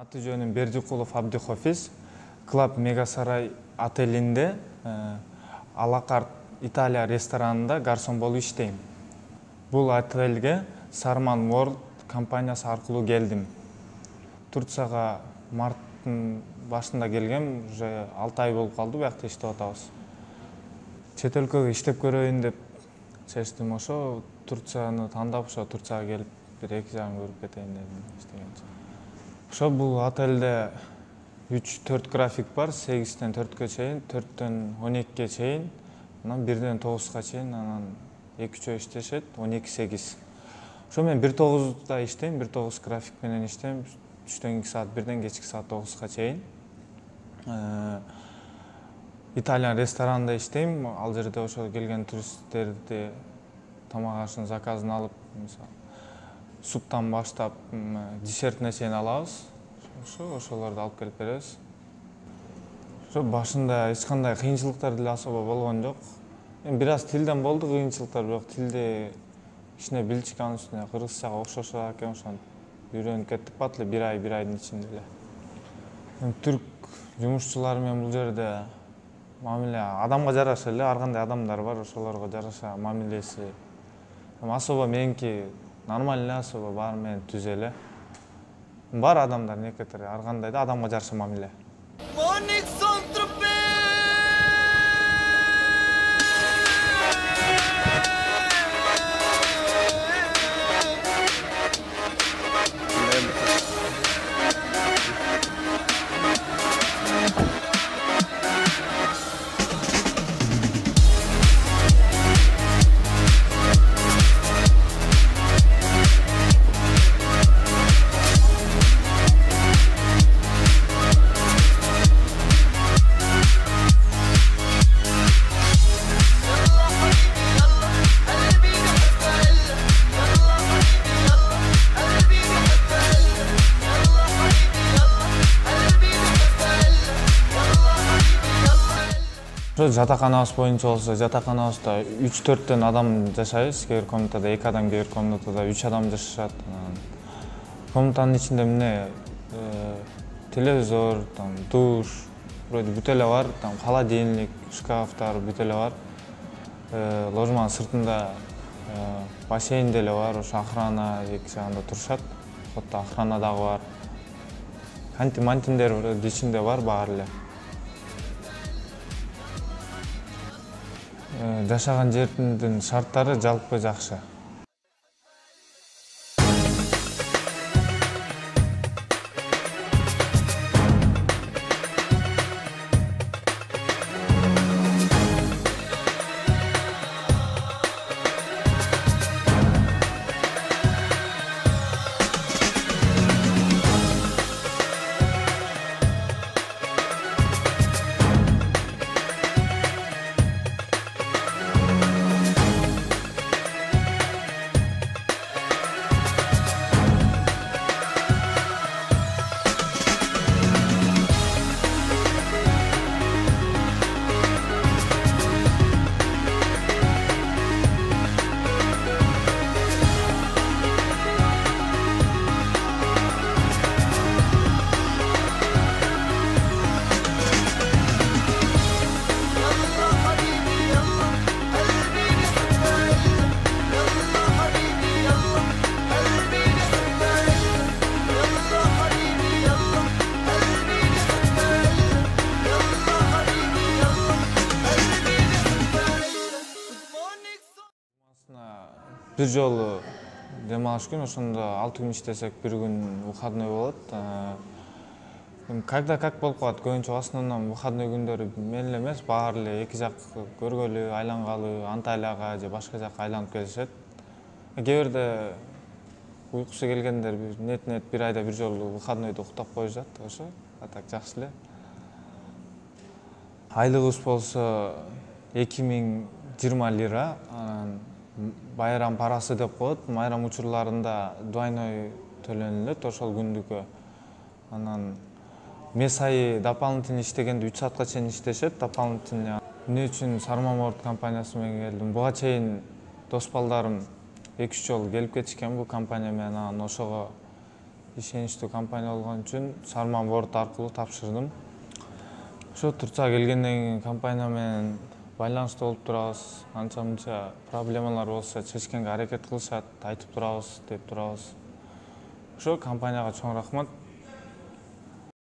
Аты жөнүм Бердикулов Абдихофиз. Клаб Мегасарай отелинде Алакарт Италия ресторанында гарсон болуп иштейм. Бул отелге Sarman World компаниясы аркылуу келдим. Турцияга марттын башында келгем, уже 6 ай болуп калды, буякта иштеп атабыз. Чет өлкөгө иштеп көрөйүн деп чечтим, ошо Турцияны тандап, ошо Турцияга келип бир 2 жагын көрүп кетейин дедим иштегенче. Ошо бул отелде 3-4 график бар, 8-тен 4-кө чейин, 4-тен 12-ке чейин, анан 1-ден 9-ка чейин, анан 2-3 иштешет, 12-8. Ошо мен 1-9-да иштейм, 1-9 график менен иштейм, түштөн 2 саат, 1-ден кечки саат 9-ка чейин. Италиян ресторанында иштейм, ал жерде ошо келген туристтерди тамак ашын заказын алып, мисалы, суптан баштап десертине чейин алабыз. Ошолорду алып келип беребиз. Ошо башында эч кандай кыйынчылыктар деле особо болгон жок. Бир аз тилден болду кыйынчылыктар, бирок тилди кичине билчүк, анын үстүнө кыргызчага окшошот экен, ошентип үйрөнүп кеттик бат эле 1 ай, 1 айдын ичинде эле. Түрк жумушчулары менен бул жерде мамиле адамга жараша эле, ар кандай адамдар бар, ошолорго жараша мамилеси. Особо меники нормально эле, особо баары менен түз эле. Бар адамдар некоторые ар кандай да адамга жараша мамиле. Жатаканабыз боюнча болсо, жатаканабызда 3-4төн адам жашайбыз. Кээ бир комнатада 2 адам, кээ бир комнатада 3 адам жашашат. Комнатанын ичинде эмне телевизор, душ, вроде бүт эле бар, холодильник, шкафтар бүт эле бар. Ложманын сыртында бассейн деле бар, ошо охрана эки жагында турушат. Хотто охрана дагы бар. Кантин-мантиндер ичинде бар баары эле. Жашаган жердин шарттары жалпы жакшы. Бир жолу дем алыш күн, ошондо 6 күн иштесек, 1 күн выходной болот. Когда как болуп калат, көбүнчө в основном выходной күндөрү мен эле эмес, баары эле эки жак көргөлү, айлангалы, Анталияга же башка жакка айланып келишет. Кээ бирде уйкусу келгендер нет-нет 1 айда бир жолу выходнойду уктап коюшат, ошо так жакшы эле. Айлыгыбыз болсо 2020 лира. Байрам парасы деп коет. Майрам учурларында двойной төлөнүлөт ошол күндүккө. Анан месайы дополнительный иштегенде 3 саатка чейин иштешет дополнительный. Эмне үчүн Sarman World компаниясы менен келдим? Буга чейин дос балдарым 2-3 жолу келип кетишкен бул компания менен, анан ошого ишеничтүү компания болгон үчүн Sarman Board аркылуу тапшырдым. Ошо Турцияга келгенден кийин компания менен байланышта болуп турабыз. Анча мынча проблемалар болсо чечкенге аракет кылышат, айтып турабыз, деп турабыз. Ошо компанияга чоң рахмат.